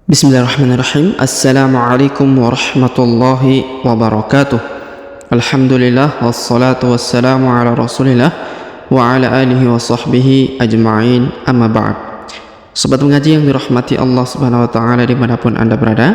Bismillahirrahmanirrahim. Assalamualaikum warahmatullahi wabarakatuh. Alhamdulillah wassalatu wassalamu ala rasulillah wa ala alihi wa sahbihi ajma'in, amma ba'd. Sobat mengaji yang dirahmati Allah subhanahu wa ta'ala dimanapun anda berada,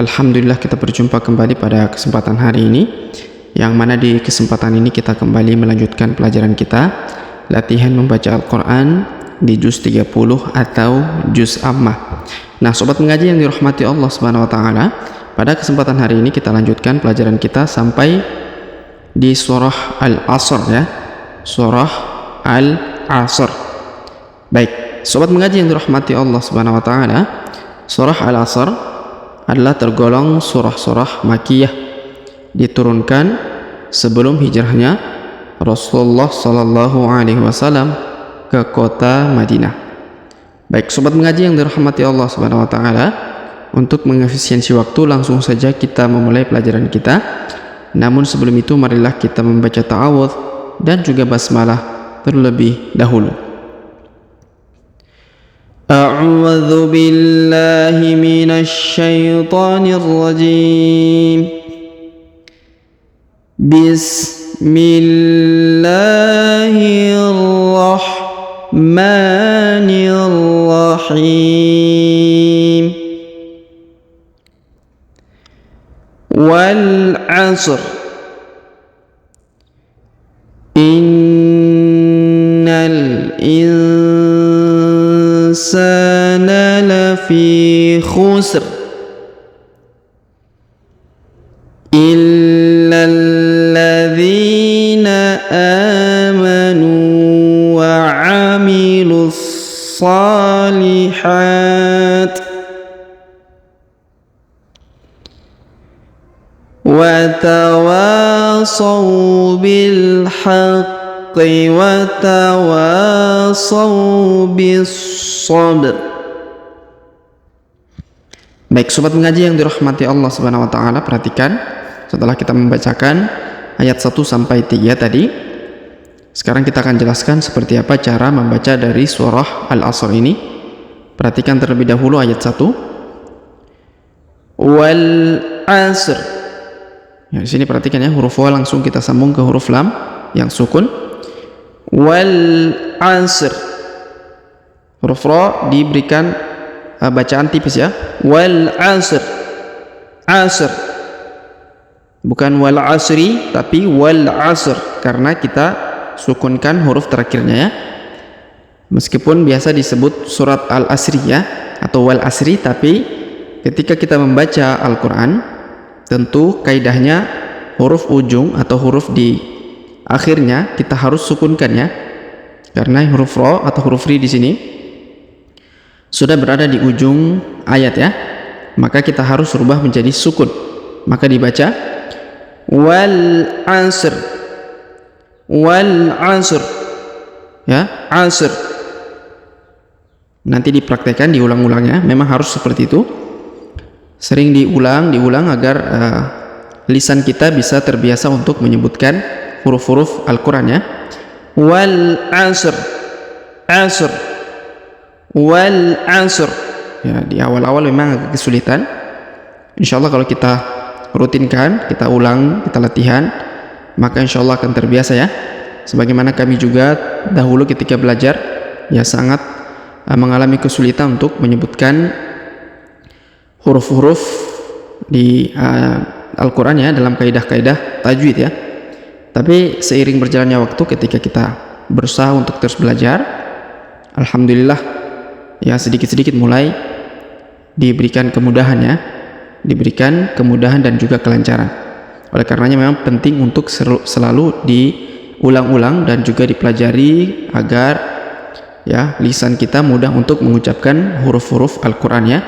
Alhamdulillah kita berjumpa kembali pada kesempatan hari ini, yang mana di kesempatan ini kita kembali melanjutkan pelajaran kita latihan membaca Al-Quran di juz 30 atau juz ammah. Nah, sobat mengaji yang dirahmati Allah Subhanahu wa taala, pada kesempatan hari ini kita lanjutkan pelajaran kita sampai di surah Al-Asr ya. Surah Al-Asr. Baik, sobat mengaji yang dirahmati Allah Subhanahu wa taala, surah Al-Asr adalah tergolong surah-surah Makkiyah, diturunkan sebelum hijrahnya Rasulullah sallallahu alaihi wasallam ke kota Madinah. Baik, sobat mengaji yang dirahmati Allah Subhanahu wa taala, untuk mengefisiensi waktu langsung saja kita memulai pelajaran kita. Namun sebelum itu marilah kita membaca ta'awudz dan juga basmalah terlebih dahulu. A'udzu billahi minasy syaithanir rajim. Bismillahirrahmanirrahim. Wal 'asr. Innal insana lafi khusr illal ladzina amanu wa 'amilus salihat wa tawasaw bil haqqi wa tawasaw bis sabr. Baik, sobat mengaji yang dirahmati Allah Subhanahu wa taala, perhatikan setelah kita membacakan ayat 1 sampai 3 tadi, sekarang kita akan jelaskan seperti apa cara membaca dari surah Al-Asr ini. Perhatikan terlebih dahulu ayat 1. Wal 'asr. Ya, di sini perhatikan ya, huruf wa langsung kita sambung ke huruf lam yang sukun. Wal 'asr. Huruf ra diberikan bacaan tipis ya. Wal 'asr. Asr. Bukan wal 'asri tapi wal 'asr, karena kita sukunkan huruf terakhirnya ya. Meskipun biasa disebut surat Al-Asri ya, atau wal asri, tapi ketika kita membaca Al-Quran tentu kaidahnya huruf ujung atau huruf di akhirnya kita harus sukunkan ya, karena huruf ra atau huruf ri di sini sudah berada di ujung ayat ya, maka kita harus rubah menjadi sukun. Maka dibaca wal asr. Wal asr ya, asr. Nanti dipraktekkan, diulang-ulang ya, memang harus seperti itu, sering diulang agar lisan kita bisa terbiasa untuk menyebutkan huruf-huruf Al-Quran ya. Wal asr. Asr. Wal asr ya, di awal-awal memang agak kesulitan. Insyaallah kalau kita rutinkan, kita ulang, kita latihan, maka insyaallah akan terbiasa ya. Sebagaimana kami juga dahulu ketika belajar ya sangat mengalami kesulitan untuk menyebutkan huruf-huruf di Al-Quran ya, dalam kaidah-kaidah tajwid ya. Tapi seiring berjalannya waktu, ketika kita berusaha untuk terus belajar, alhamdulillah ya, sedikit-sedikit mulai diberikan kemudahan ya, diberikan kemudahan dan juga kelancaran. Oleh karenanya memang penting untuk selalu diulang-ulang dan juga dipelajari agar ya lisan kita mudah untuk mengucapkan huruf-huruf Al-Quran ya.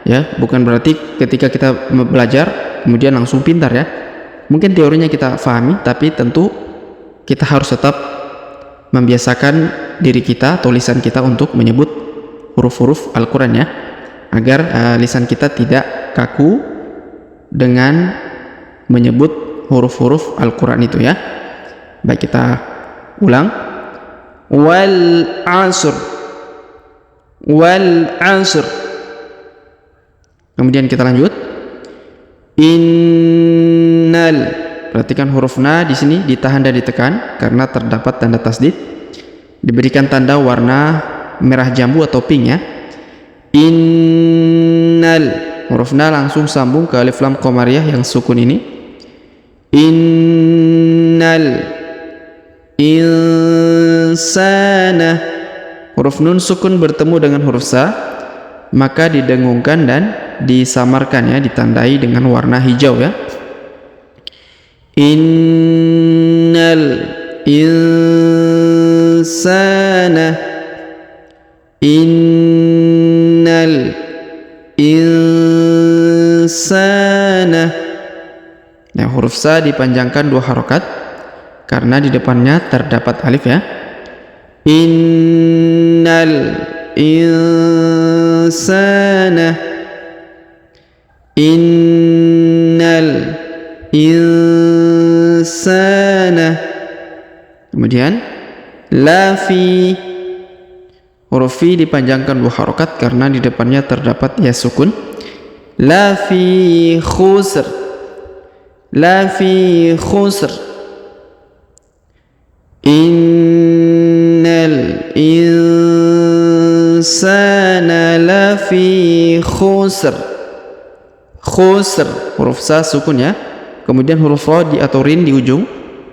Ya, bukan berarti ketika kita belajar kemudian langsung pintar ya. Mungkin teorinya kita pahami, tapi tentu kita harus tetap membiasakan diri kita atau lisan kita untuk menyebut huruf-huruf Al-Quran ya, agar lisan kita tidak kaku dengan menyebut huruf-huruf Al-Quran itu ya. Baik, kita ulang. Wal 'asr. Wal 'asr. Kemudian kita lanjut. Innal. Perhatikan huruf na di sini ditahan dan ditekan karena terdapat tanda tasdid. Diberikan tanda warna merah jambu atau pink ya. Innal. Huruf na langsung sambung ke alif lam qamariyah yang sukun ini. Innal insana. Huruf nun sukun bertemu dengan huruf sa, maka didengungkan dan disamarkan ya, ditandai dengan warna hijau ya. Innal insana. Innal insana. Nah, huruf sa dipanjangkan 2 harokat karena di depannya terdapat alif ya. Innal insana. Innal insana. Kemudian lafi. Huruf fi dipanjangkan 2 harokat karena di depannya terdapat ya sukun. Lafi khusr. Lafi khusr. Innal insana lafi khusr. Khusr, huruf sa sukun ya. Kemudian huruf ro atau rin di ujung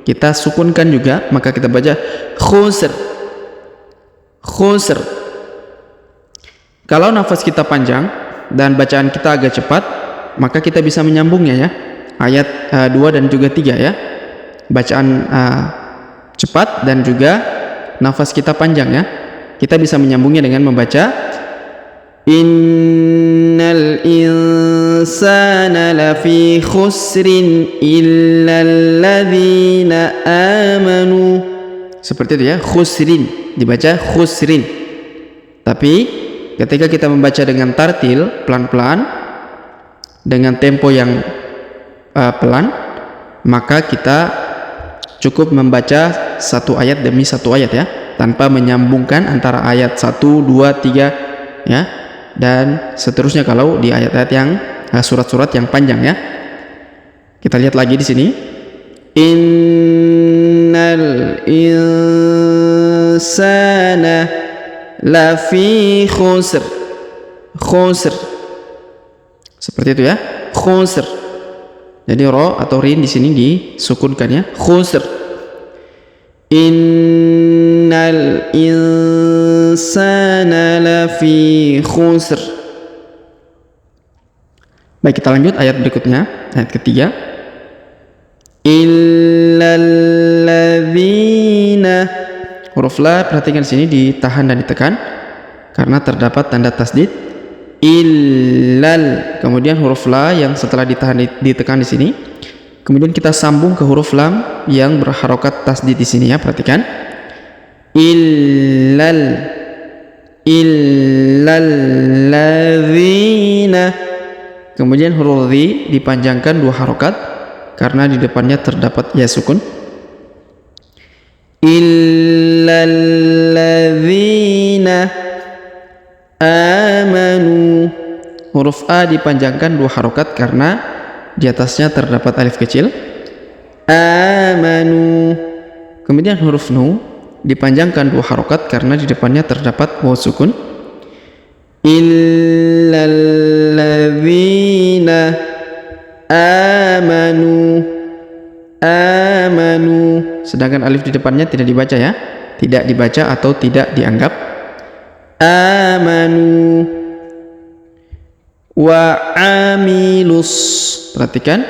kita sukunkan juga, maka kita baca khusr. Khusr. Kalau nafas kita panjang dan bacaan kita agak cepat, maka kita bisa menyambungnya ya. Ayat 2 dan juga 3 ya. Bacaan cepat dan juga nafas kita panjang ya. Kita bisa menyambungnya dengan membaca innal insana lafi khusrin illalladzina amanu. Seperti itu ya, khusrin dibaca khusrin. Tapi ketika kita membaca dengan tartil pelan-pelan dengan tempo yang pelan, maka kita cukup membaca satu ayat demi satu ayat ya, tanpa menyambungkan antara ayat 1, 2, 3 ya, dan seterusnya kalau di ayat-ayat yang surat-surat yang panjang ya. Kita lihat lagi di sini. Innal insana lafi khusr. Khusr. Seperti itu ya, khusr. Jadi ro atau rin di sini disukunkan ya, khusr. Innal insana lafi khusr. Baik, kita lanjut ayat berikutnya, ayat ketiga. Illalladzina. Huruf la perhatikan sini ditahan dan ditekan karena terdapat tanda tasdid. Illal. Kemudian huruf la yang setelah ditahan ditekan di sini, kemudian kita sambung ke huruf lam yang berharokat tasdid di sini ya, perhatikan. Illal. Illalladzina. Kemudian huruf dhi dipanjangkan 2 harokat karena di depannya terdapat ya sukun. Illalladzina amanu. Huruf a dipanjangkan 2 harokat karena di atasnya terdapat alif kecil. Amanu. Kemudian huruf nu dipanjangkan 2 harokat karena di depannya terdapat waw sukun. Illalladzina amanu. Amanu. Sedangkan alif di depannya tidak dibaca ya, tidak dibaca atau tidak dianggap. Amanu wa amilus. Perhatikan,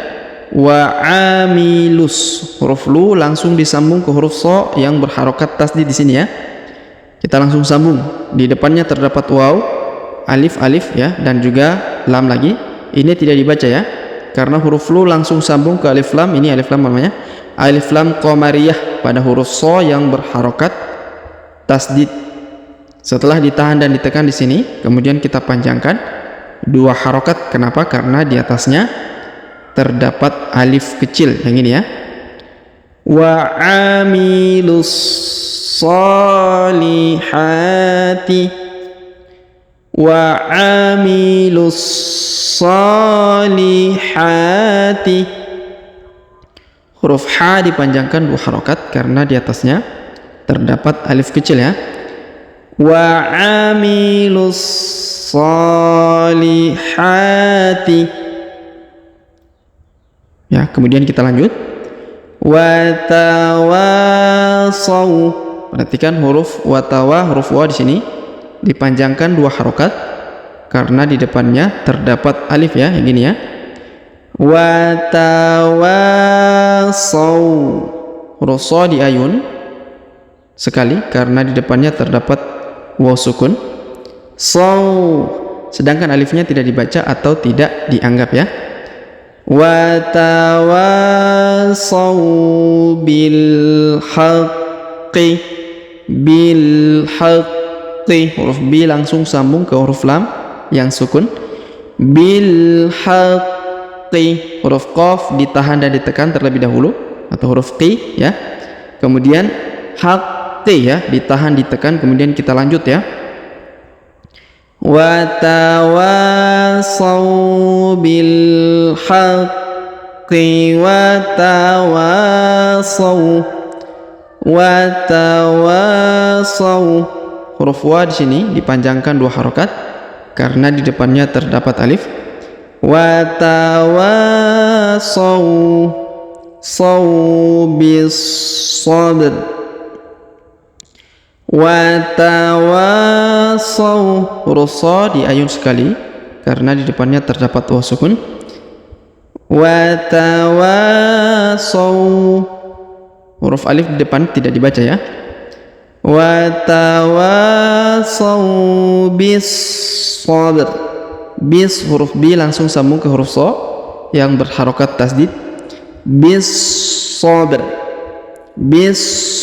wa amilus. Huruf lu langsung disambung ke huruf so yang berharokat tasdid di sini ya. Kita langsung sambung. Di depannya terdapat waw, alif ya, dan juga lam lagi. Ini tidak dibaca ya, karena huruf lu langsung sambung ke alif lam. Ini alif lam namanya, alif lam qamariyah pada huruf so yang berharokat tasdid. Setelah ditahan dan ditekan di sini, kemudian kita panjangkan 2 harokat. Kenapa? Karena di atasnya terdapat alif kecil yang ini ya. Wa amilus salihati. wa amilus salihati. Huruf H dipanjangkan 2 harokat karena di atasnya terdapat alif kecil ya. Wa amilus salihati. Ya, kemudian kita lanjut. Wa tawasaw. Perhatikan huruf huruf wa di sini dipanjangkan 2 harokat karena di depannya terdapat alif ya, yang gini ya. Wa tawasaw. Huruf so di ayun sekali karena di depannya terdapat waw sukun. Sedangkan alifnya tidak dibaca atau tidak dianggap ya. Wa tawasaw bil haqqi. Bil haqqi. Huruf B langsung sambung ke huruf lam yang sukun. Bil haqqi. Huruf qaf ditahan dan ditekan terlebih dahulu atau huruf qi ya. Kemudian haqqi ya, ditahan ditekan, kemudian kita lanjut ya. Wa tawasaw bil haqqi wa tawasaw. Huruf wa di sini dipanjangkan 2 harokat karena di depannya terdapat alif. Wa tawasaw bis sabr. Wa tawasaw. Huruf so di ayun sekali karena di depannya terdapat waw sukun. Wa tawasaw. Huruf alif di depan tidak dibaca ya. Wa tawasaw bis sabr. Bis huruf B langsung sambung ke huruf so yang berharokat tasdid. Bis sabr. Bis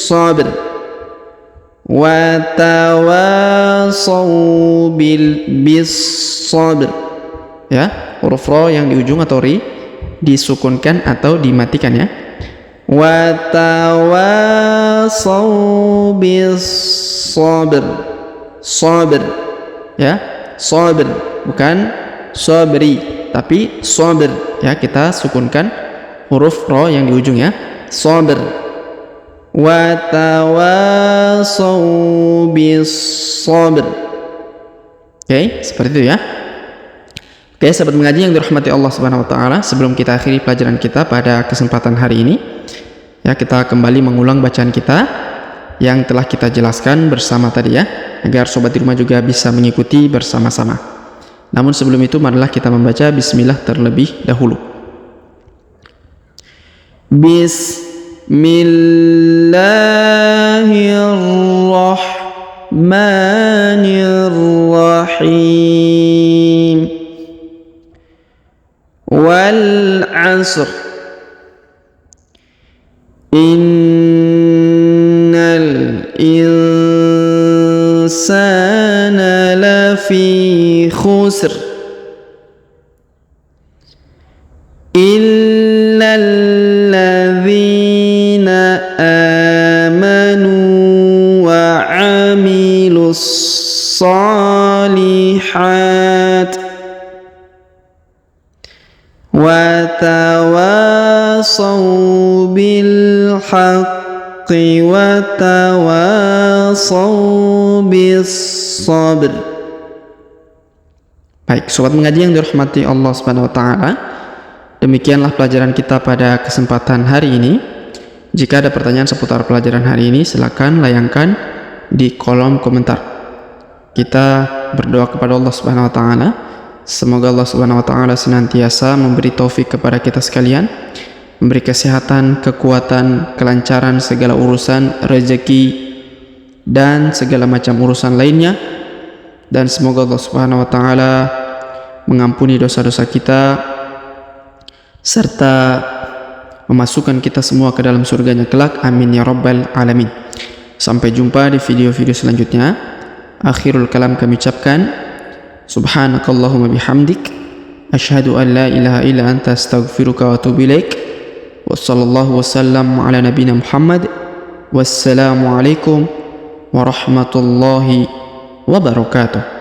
sabr. Wa tawasaw bis sabr. Ya, huruf ro yang di ujung atau ri disukunkan atau dimatikan ya. Wa tawasaw bis sabr. Sabr ya, sabr bukan sabri tapi sabr ya, kita sukunkan huruf ro yang di ujung ya. Sabr. Wa tawasaw bis sabr. Oke, seperti itu ya. Oke, sahabat mengaji yang dirahmati Allah Subhanahu wa taala, sebelum kita akhiri pelajaran kita pada kesempatan hari ini, ya, kita kembali mengulang bacaan kita yang telah kita jelaskan bersama tadi ya, agar sobat di rumah juga bisa mengikuti bersama-sama. Namun sebelum itu marilah kita membaca bismillah terlebih dahulu. Bismillahirrahmanirrahim. Wal 'asr. Innal insana lafi khusr illal ladzina amanu wa 'amilus salihat wa tawasaw bil haqqi wa tawasaw bis sabr. Baik, sobat mengaji yang dirahmati Allah Subhanahu wa taala, demikianlah pelajaran kita pada kesempatan hari ini. Jika ada pertanyaan seputar pelajaran hari ini, silakan layangkan di kolom komentar. Kita berdoa kepada Allah Subhanahu wa taala, semoga Allah Subhanahu wa taala senantiasa memberi taufik kepada kita sekalian, memberi kesehatan, kekuatan, kelancaran segala urusan, rezeki dan segala macam urusan lainnya, dan semoga Allah Subhanahu wa taala mengampuni dosa-dosa kita serta memasukkan kita semua ke dalam surganya kelak. Amin ya rabbal alamin. Sampai jumpa di video-video selanjutnya. Akhirul kalam kami ucapkan subhanakallahumma bihamdik asyhadu an la ilaha illa anta astaghfiruka wa atubu ilaik. Wassallallahu wasallam ala nabiyina Muhammad. Wassalamu alaikum warahmatullahi wabarakatuh.